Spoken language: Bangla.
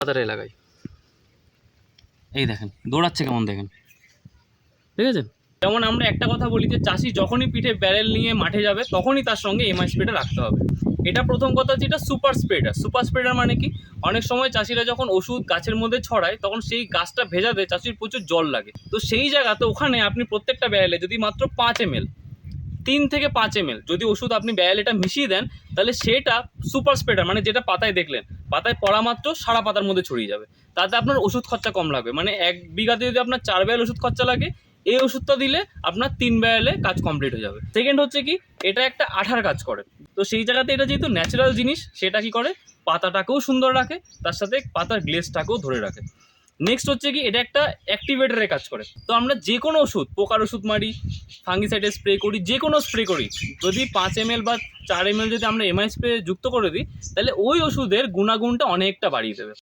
পাতাটাই লাগাই। এই দেখেন দৌড়াচ্ছে কেমন, দেখেন, ঠিক আছে। যেমন আমরা একটা কথা বলি যে চাষি যখনই পিঠে ব্যারেল নিয়ে মাঠে যাবে তখনই তার সঙ্গে এমআই স্প্রেটা রাখতে হবে। এটা প্রথম কথা, যেটা সুপার স্প্রেডার। সুপার স্প্রেডার মানে কি, অনেক সময় চাষিরা যখন ওষুধ গাছের মধ্যে ছড়ায় তখন সেই গাছটা ভেজাতে চাষির প্রচুর জল লাগে, তো সেই জায়গাতে ওখানে আপনি প্রত্যেকটা ব্যারেলে যদি মাত্র 5 ml, 3 থেকে 5 ml যদি ওষুধ আপনি ব্যারেলটা মিশিয়ে দেন, তাহলে সেটা সুপার স্প্রেডার মানে যেটা পাতায় দেখলেন, পাতায় পড়া মাত্র সারা পাতার মধ্যে ছড়িয়ে যাবে। তাতে আপনার ওষুধ খরচা কম লাগবে। মানে 1 বিঘাতে যদি আপনার 4 ব্যারেল ওষুধ খরচা লাগে, এই ওষুধটা দিলে আপনার 3 ব্যারেলে কাজ কমপ্লিট হয়ে যাবে। সেকেন্ড হচ্ছে কি, এটা একটা আঠার কাজ করে, তো সেই জায়গাতে এটা যেহেতু ন্যাচারাল জিনিস, সেটা কি করে পাতাটাকেও সুন্দর রাখে, তার সাথে পাতার গ্লেজটাকেও ধরে রাখে। নেক্সট হচ্ছে কি, এটা একটা অ্যাক্টিভেটরের কাজ করে। তো আমরা যে কোনো ওষুধ, পোকার ওষুধ মারি, ফাঙ্গিসাইডে স্প্রে করি, যে কোনো স্প্রে করি, যদি 5 ml বা 4 ml যদি আমরা এমআই স্প্রে যুক্ত করে দিই, তাহলে ওই ওষুধের গুণাগুণটা অনেকটা বাড়িয়ে দেবে।